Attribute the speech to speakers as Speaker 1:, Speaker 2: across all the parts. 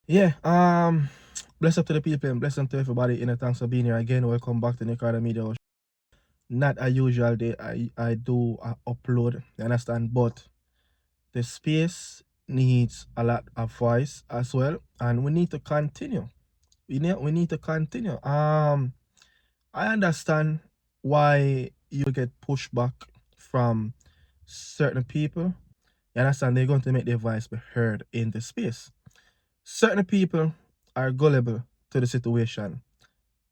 Speaker 1: Yeah, bless up to the people and bless up to everybody in the thanks for being here again. Welcome back to Nicardo Media House. Not a usual day I do upload, you understand? But the space needs a lot of voice as well, and we need to continue. We need to continue. I understand why you get pushback from certain people. You understand? They're going to make their voice be heard in the space. Certain people are gullible to the situation.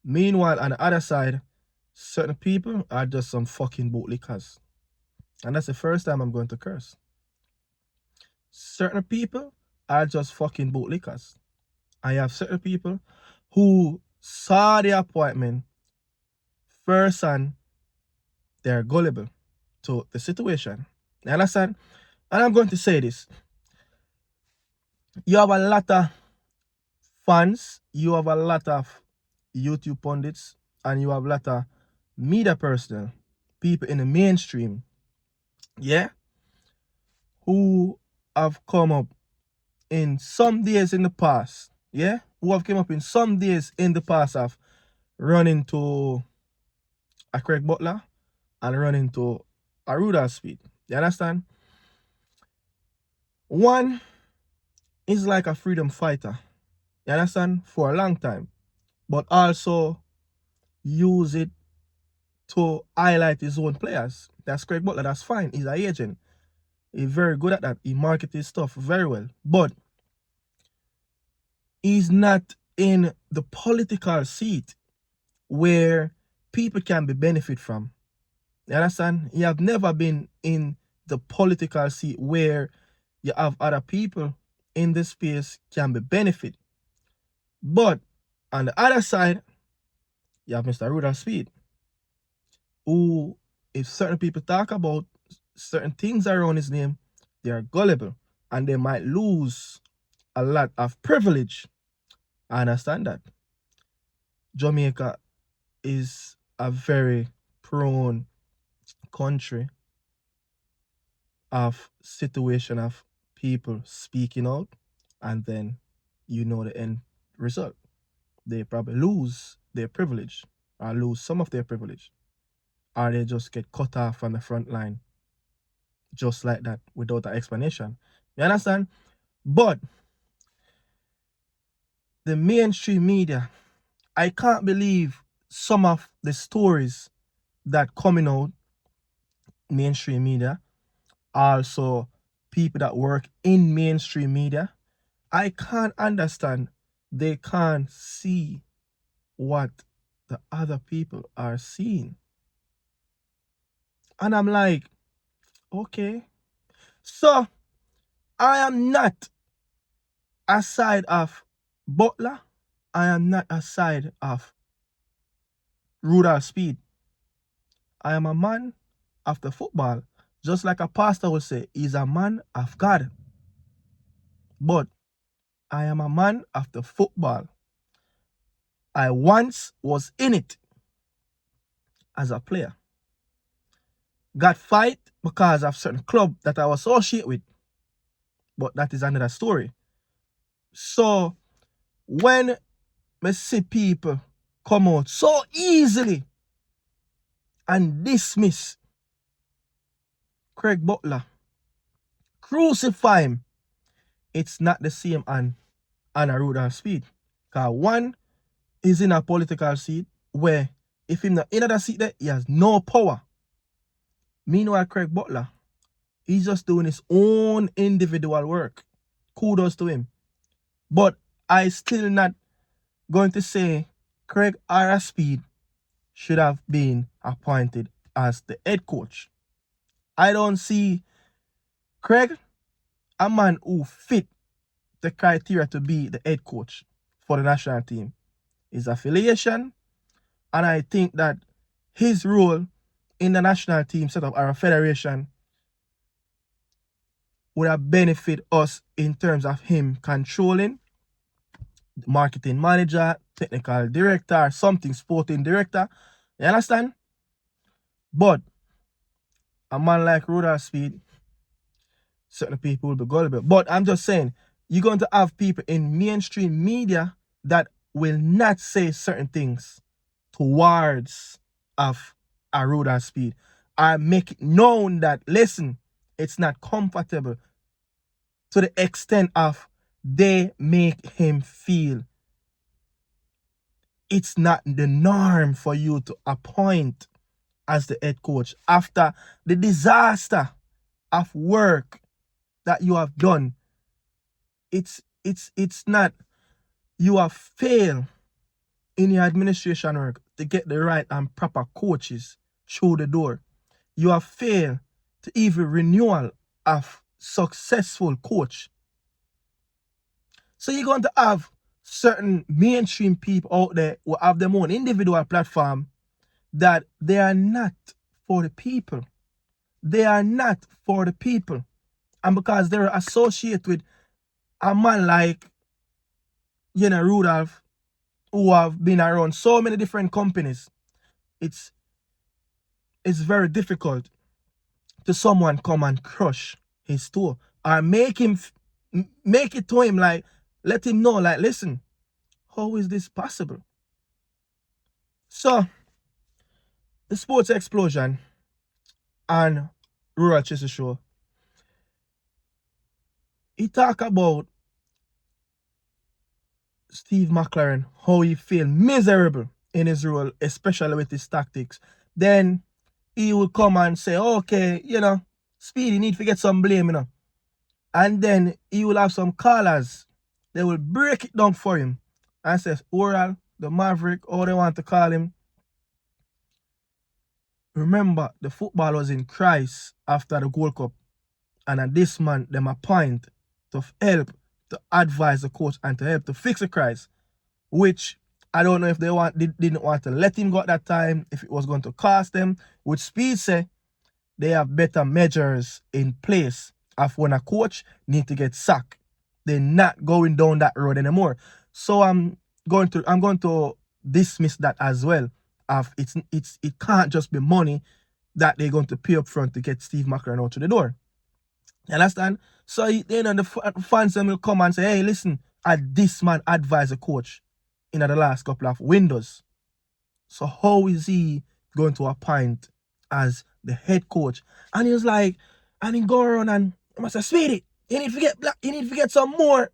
Speaker 1: Meanwhile, on the other side, certain people are just some fucking bootlickers. And that's the first time I'm going to curse. Certain people are just fucking bootlickers. I have certain people who saw the appointment first and they're gullible to the situation. You understand? And I'm going to say this. You have a lot of fans, you have a lot of YouTube pundits, and you have a lot of media personnel, people in the mainstream, yeah, who have come up in some days in the past, yeah, who have come up in some days in the past of running to a Craig Butler and running to a Rudolph Speid. You understand? One is like a freedom fighter, you understand, for a long time, but also use it to highlight his own players. That's Craig Butler, that's fine. He's an agent. He's very good at that. He markets his stuff very well. But he's not in the political seat where people can be benefit from. You understand? You have never been in the political seat where you have other people in this space can be benefit. But on the other side, you have Mr. Rudolph Speid, who, if certain people talk about certain things around his name, they are gullible and they might lose a lot of privilege. I understand that. Jamaica is a very prone country of situation of people speaking out, and then you know the end result. They probably lose their privilege or lose some of their privilege, or they just get cut off from the front line just like that without an explanation. You understand? But the mainstream media, I can't believe some of the stories that coming out mainstream media, also people that work in mainstream media. I can't understand. They can't see what the other people are seeing. And I'm like, okay. So I am not a side of Butler. I am not a side of Rudolph Speid. I am a man of the football. Just like a pastor would say, he's a man of God. But I am a man of the football. I once was in it as a player. Got fight because of certain club that I was associated with. But that is another story. So when I see people come out so easily and dismiss Craig Butler, crucify him, it's not the same on a Rudolph Speid. Because one is in a political seat where if he's not in that seat there, he has no power. Meanwhile, Craig Butler, he's just doing his own individual work. Kudos to him. But I still not going to say Craig R. Speid should have been appointed as the head coach. I don't see Craig, a man who fit the criteria to be the head coach for the national team. His affiliation, and I think that his role in the national team setup or a federation would have benefit us in terms of him controlling marketing manager, technical director, something sporting director. You understand? But a man like Rudolph Speid, certain people will be gullible. But I'm just saying, you're going to have people in mainstream media that will not say certain things towards of a Rudolph Speid. I make it known that, listen, it's not comfortable to the extent of they make him feel it's not the norm for you to appoint as the head coach after the disaster of work that you have done. It's not, you have failed in your administration work to get the right and proper coaches through the door. You have failed to even renewal of successful coach. So you're going to have certain mainstream people out there who have their own individual platform that they are not for the people. They are not for the people. And because they're associated with a man like, Rudolph, who have been around so many different companies, it's very difficult to someone come and crush his toe or make it to him, like, let him know, like, listen, how is this possible? So the Sports Explosion and Rural Tracy show, he talk about Steve McLaren, how he feel miserable in his role, especially with his tactics. Then he will come and say, okay, Speedy need to get some blame, And then he will have some callers. They will break it down for him and say, Oral, the Maverick, or they want to call him. Remember, the football was in Christ after the Gold Cup. And at this man, them appoint to help to advise the coach and to help to fix the Christ. Which I don't know if they didn't want to let him go at that time, if it was going to cost them. Which Speid say they have better measures in place of when a coach need to get sacked. They're not going down that road anymore. So I'm going to dismiss that as well. It can't just be money that they're going to pay up front to get Steve McLaren out to the door. You understand? So the fans will come and say, hey, listen, this man advised the coach in the last couple of windows. So how is he going to appoint as the head coach? And he was like, and he go around and he must have Speedy, you need to get some more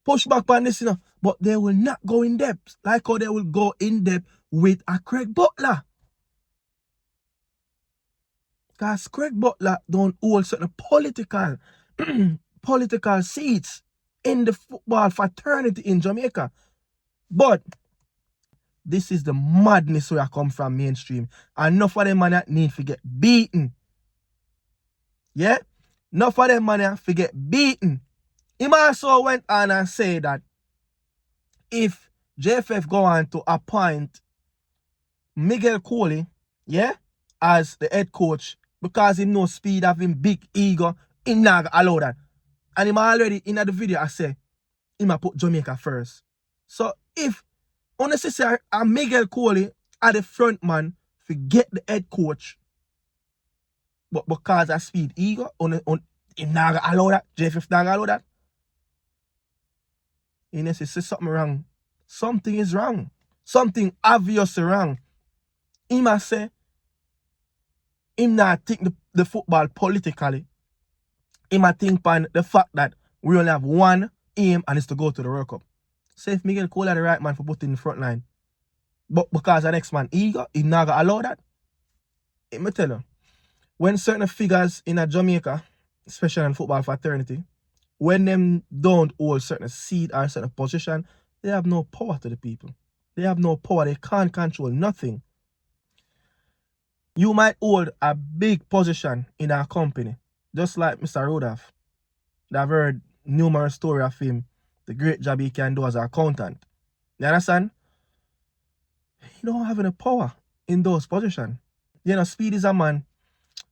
Speaker 1: pushback on this, But they will not go in depth, like how they will go in depth with a Craig Butler. Because Craig Butler don't hold certain political seats in the football fraternity in Jamaica. But this is the madness where I come from mainstream. And enough of them man need to get beaten. Yeah? Enough of them man to get beaten. He also went on and said that if JFF go on to appoint Miguel Coley, as the head coach, because him no Speid, having big ego, he not allow that. And him already in the video I say, him a put Jamaica first. So if unnecessary and Miguel Coley are the front man to get the head coach, but because of Speid ego, him not allow that, JFF not allow that. You know, say something wrong. Something is wrong. Something obviously wrong. He must say, him not think the football politically. He might think on the fact that we only have one aim and it's to go to the World Cup. So if Miguel Cole are the right man for putting in the front line, but because the next man eager, he not gonna allow that. Let me tell you, when certain figures in a Jamaica, especially in football fraternity, when them don't hold certain seat or certain position, they have no power to the people. They have no power. They can't control nothing. You might hold a big position in our company, just like Mr. Rudolph. I've heard numerous stories of him, the great job he can do as an accountant. You understand? He don't have any power in those positions. Speid is a man.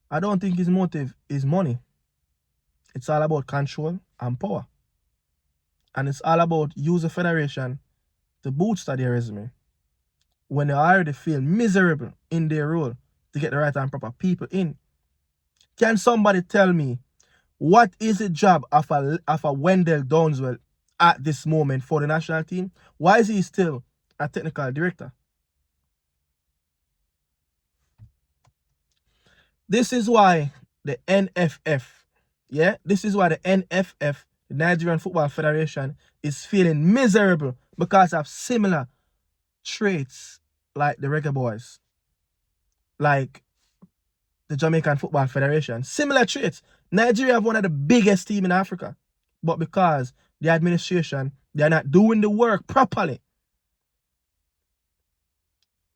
Speaker 1: I don't think his motive is money. It's all about control and power. And it's all about use the federation to bootstrap their resume. When they already feel miserable in their role to get the right and proper people in. Can somebody tell me What is the job of a Wendell Downswell at this moment for the national team? Why is he still a technical director? This is why the NFF, this is why the NFF, the Nigerian Football Federation, is feeling miserable because of similar traits like the reggaeboyz, like the Jamaican Football Federation. Similar traits. Nigeria have one of the biggest teams in Africa, but because the administration, they're not doing the work properly.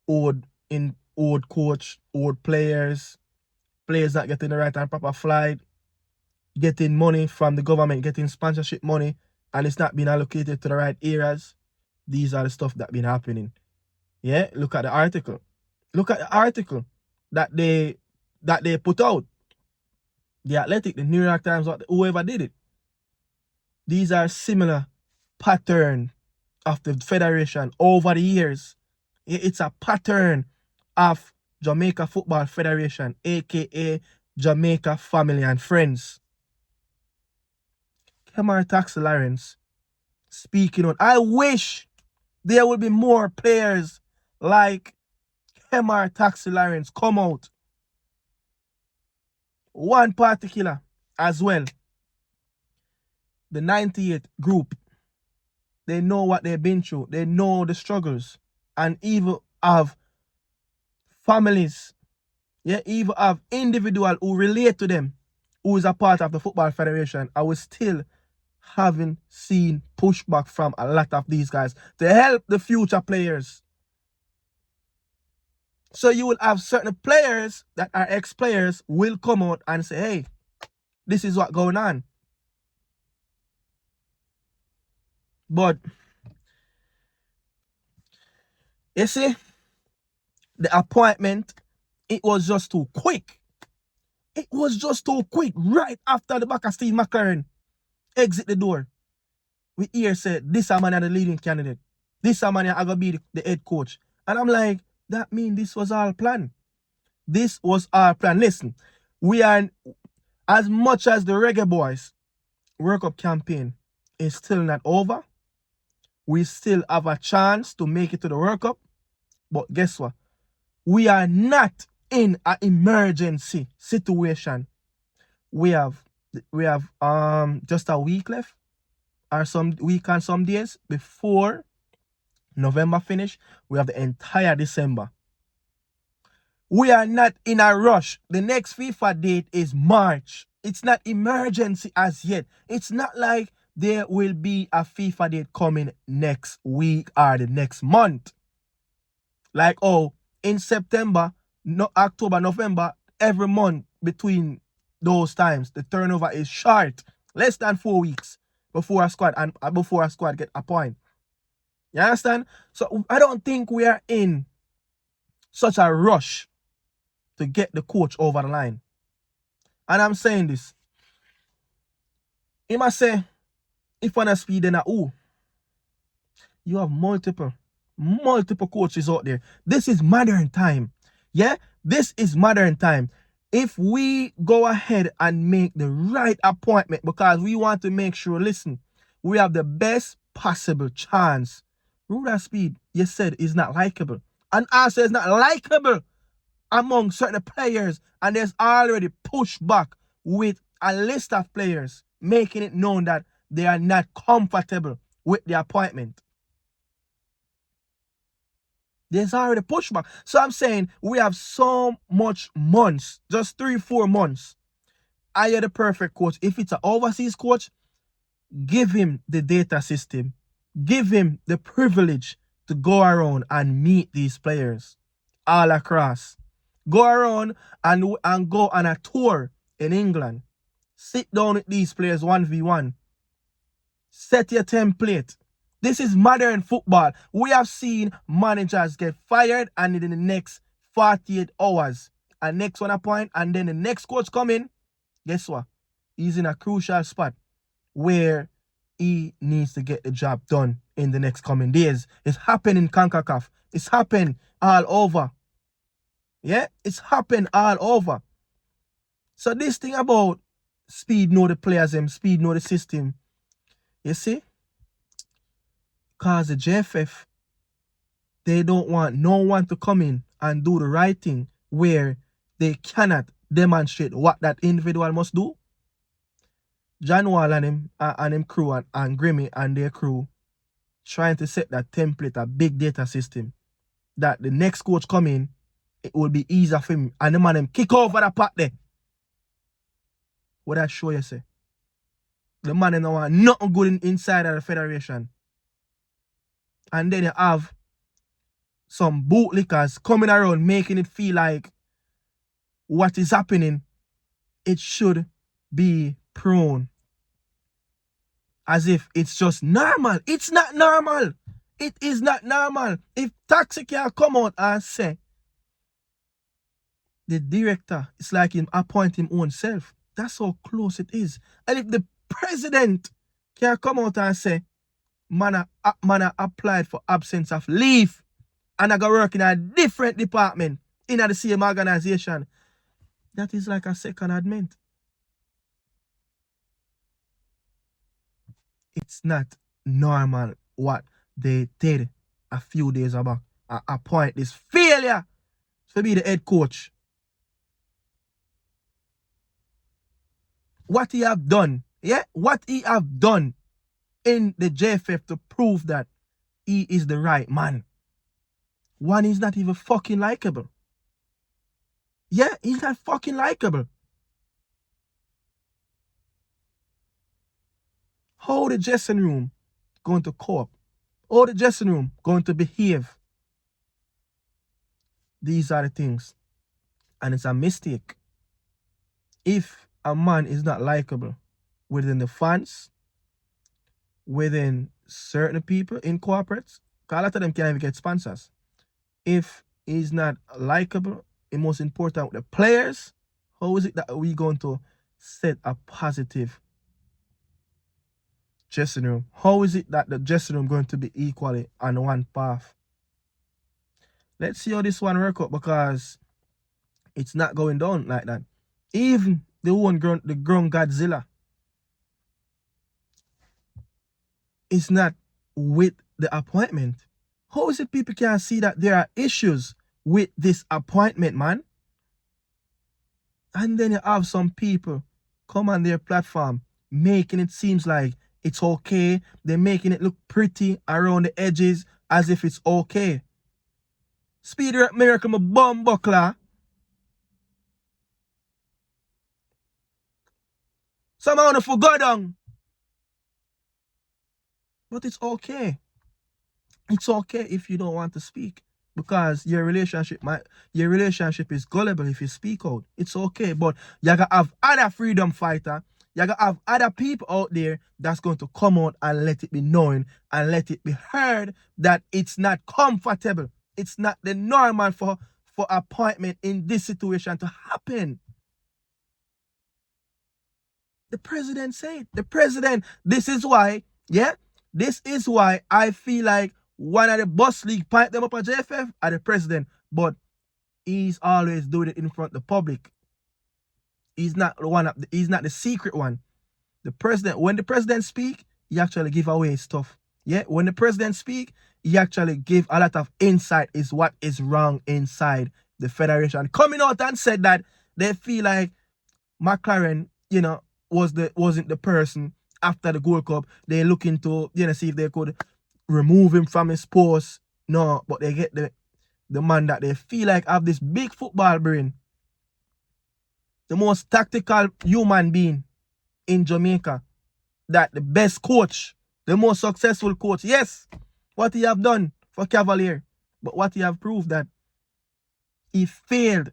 Speaker 1: Old coach, old players not getting the right and proper flight, getting money from the government, getting sponsorship money, and it's not being allocated to the right areas. These are the stuff that been happening. Yeah, look at the article. Look at the article that they put out. The Athletic, the New York Times, whoever did it. These are similar pattern of the federation over the years. It's a pattern of Jamaica Football Federation, aka Jamaica Family and Friends. Kemar Taxi Lawrence speaking on. I wish there will be more players like Kemar Taxi Lawrence come out. One particular as well. The 98 group. They know what they've been through. They know the struggles. And even have families. Yeah, even have individuals who relate to them, who is a part of the Football Federation. I was still haven't seen pushback from a lot of these guys to help the future players. So you will have certain players that are ex-players will come out and say, hey, this is what's going on. But, you see, the appointment, it was just too quick. It was just too quick. Right after the back of Steve McLaren exit the door, we hear said, this man is the leading candidate. This man is going to be the head coach. And I'm like, that means this was our plan. This was our plan. Listen, we are, as much as the reggaeboyz World Cup campaign is still not over, we still have a chance to make it to the World Cup. But guess what? We are not in an emergency situation. We have just a week left, or some week and some days before November finish. We have the entire December. We are not in a rush. The next FIFA date is March. It's not emergency as yet. It's not like there will be a FIFA date coming next week or the next month. Like, oh, in September, October, November, every month between those times, the turnover is short. Less than 4 weeks before a squad get a point. You understand? So I don't think we are in such a rush to get the coach over the line. And I'm saying this. He must say, if on a Speid then who? You have multiple coaches out there. This is modern time. Yeah? This is modern time. If we go ahead and make the right appointment, because we want to make sure, listen, we have the best possible chance. Rudolph Speid, you said, is not likable. And also is not likable among certain players. And there's already pushback with a list of players, making it known that they are not comfortable with the appointment. There's already pushback. So I'm saying we have so much months, just 3-4 months. Hire the perfect coach. If it's an overseas coach, give him the data system. Give him the privilege to go around and meet these players all across. Go around and go on a tour in England. Sit down with these players 1v1. Set your template. This is modern football. We have seen managers get fired and in the next 48 hours, a next one appoint, and then the next coach come in. Guess what? He's in a crucial spot where he needs to get the job done in the next coming days. It's happening in CONCACAF. It's happening all over. Yeah? It's happened all over. So this thing about Speid know the players them, Speid know the system. You see? Cause the JFF, they don't want no one to come in and do the right thing where they cannot demonstrate what that individual must do. John Wall and him crew and Grimmy and their crew trying to set that template, a big data system, that the next coach come in, it will be easier for him. And the man them kick over the pot there. What I show you say? The man them don't want nothing good inside of the federation. And then you have some bootlickers coming around making it feel like what is happening, it should be prone. As if it's just normal. It's not normal. It is not normal. If Taxi can come out and say the director, it's like him appoint him own self. That's how close it is. And if the president can come out and say, man applied for absence of leave and I go work in a different department in the same organization, that is like a second admit. It's not normal what they did a few days back. Appoint this failure to be the head coach. What he have done, yeah? What he have done in the JFF to prove that he is the right man. One, he's not even fucking likable. Yeah, he's not fucking likable. How the dressing room going to cope? How the dressing room going to behave? These are the things. And it's a mistake. If a man is not likable within the fans, within certain people in corporates, because a lot of them can't even get sponsors. If he's not likable, and most important, the players, how is it that we going to set a positive dressing room? How is it that the dressing room going to be equally on one path? Let's see how this one work out, because it's not going down like that. Even the grown Godzilla is not with the appointment. How is it people can see that there are issues with this appointment, man? And then you have some people come on their platform making it seems like it's okay. They're making it look pretty around the edges as if it's okay. Speed Rap Miracle, my bum buckler. Somehow on for go down. But it's okay. It's okay if you don't want to speak, because your relationship is gullible if you speak out. It's okay, but you gotta have other freedom fighter. You gotta have other people out there that's going to come out and let it be known and let it be heard that it's not comfortable. It's not the normal for appointment in this situation to happen. The president said, this is why I feel like one of the boss league point them up at JFF are the president, but he's always doing it in front of the public. He's not the secret one. The president, when the president speak, he actually give away stuff. Yeah, when the president speak, he actually give a lot of insight is what is wrong inside the federation. Coming out and said that they feel like McLaren, wasn't the person after the Gold Cup. They looking to, see if they could remove him from his post. No, but they get the man that they feel like have this big football brain. The most tactical human being in Jamaica. That the best coach, the most successful coach. Yes, what he have done for Cavalier. But what he have proved that he failed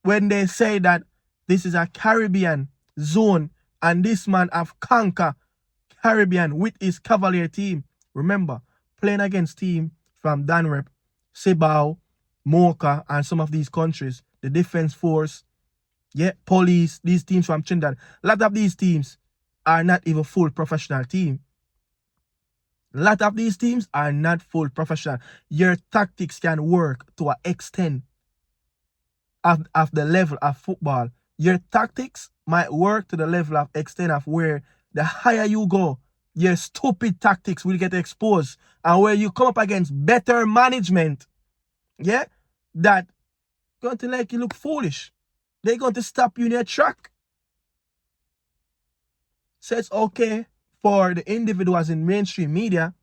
Speaker 1: when they say that this is a Caribbean zone and this man have conquered Caribbean with his Cavalier team. Remember, playing against team from Danrep, Cibao, Mocha, and some of these countries, the Defense Force, police, these teams from Trinidad. A lot of these teams are not even full professional team. A lot of these teams are not full professional. Your tactics can work to an extent of the level of football. Your tactics might work to the level of extent of where the higher you go, your stupid tactics will get exposed. And where you come up against better management, yeah, that going to make you look foolish. They're going to stop you in your track. So it's okay for the individuals in mainstream media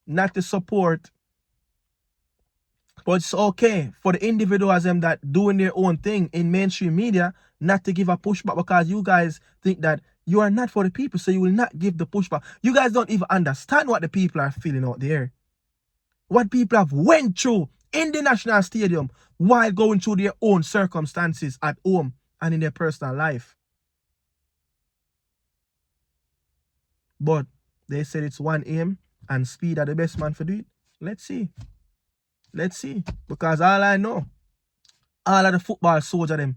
Speaker 1: not to support, but it's okay for the individuals that doing their own thing in mainstream media not to give a pushback, because you guys think that you are not for the people, so you will not give the pushback. You guys don't even understand what the people are feeling out there. What people have went through in the national stadium while going through their own circumstances at home and in their personal life. But they said it's 1 a.m. and Speid are the best man for do it. Let's see. Let's see. Because all I know, all of the football soldiers them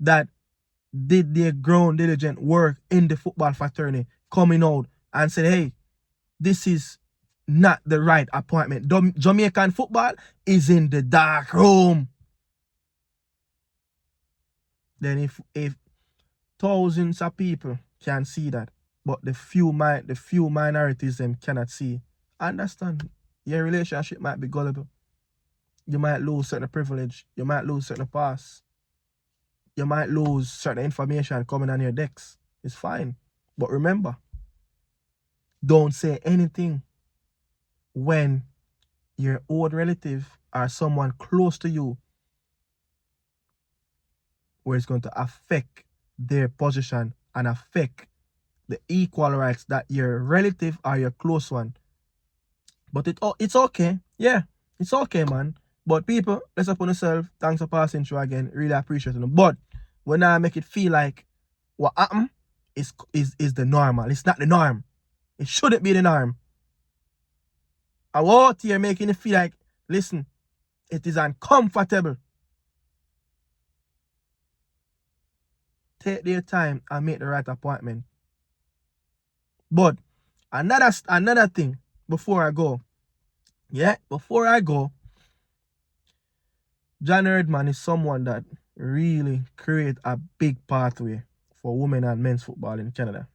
Speaker 1: that did their ground diligent work in the football fraternity coming out and said, hey, this is not the right appointment. Jamaican football is in the dark room. Then if thousands of people can see that, but the few minorities them cannot see, understand, your relationship might be gullible. You might lose certain privilege. You might lose certain pass. You might lose certain information coming on your decks. It's fine. But remember, don't say anything when your old relative or someone close to you where it's going to affect their position and affect the equal rights that your relative or your close one. But it's okay. Yeah, it's okay, man. But people, let's up on yourself. Thanks for passing through again. Really appreciate it. But when I make it feel like what happened is the normal. It's not the norm. It shouldn't be the norm. I want here making it feel like, listen, it is uncomfortable. Take their time and make the right appointment. But another thing before I go. Yeah, before I go, John Herdman is someone that really create a big pathway for women and men's football in Canada.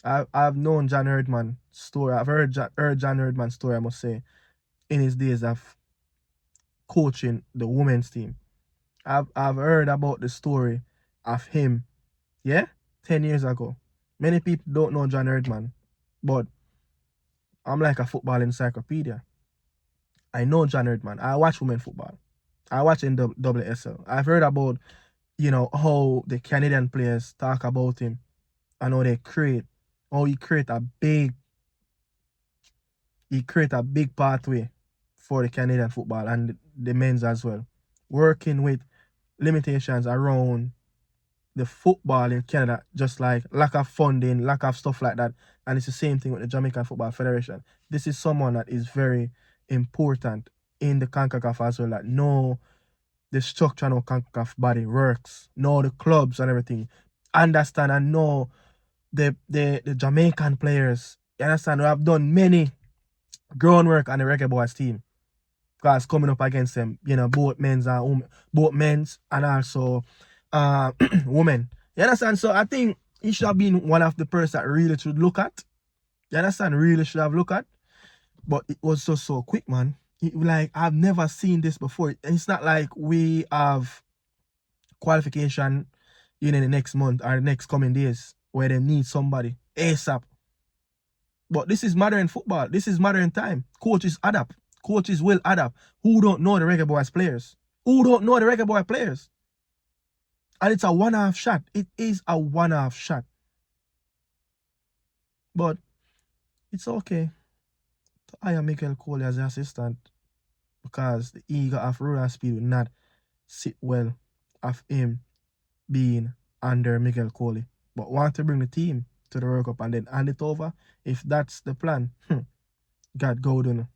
Speaker 1: I've known John Herdman's story. I've heard John Herdman's story, I must say, in his days of coaching the women's team. I've heard about the story of him, yeah, 10 years ago. Many people don't know John Herdman, but I'm like a football encyclopedia. I know John Herdman. I watch women football. I watch in WSL. I've heard about, how the Canadian players talk about him and how he create a big pathway for the Canadian football and the men's as well. Working with limitations around the football in Canada, just like lack of funding, lack of stuff like that. And it's the same thing with the Jamaican Football Federation. This is someone that is very important in the CONCACAF as well, that know the structure and how CONCACAF body works, know the clubs and everything, understand and know the Jamaican players. You understand? We have done many groundwork on the reggaeboyz team, because coming up against them, both men's and also women. You understand? So I think he should have been one of the persons that really should look at. You understand? Really should have looked at. But it was just so quick, man. Like, I've never seen this before. It's not like we have qualification in the next month or the next coming days where they need somebody ASAP. But this is modern football. This is modern time. Coaches adapt. Coaches will adapt. Who don't know the reggaeboyz players? Who don't know the reggaeboyz players? And it's a one-off shot. It is a one-off shot. But it's okay to hire Michael Coley as the assistant, because the ego of Rudolph Speid will not sit well of him being under Michael Coley. But want to bring the team to the World Cup and then hand it over, if that's the plan, God go, don't know.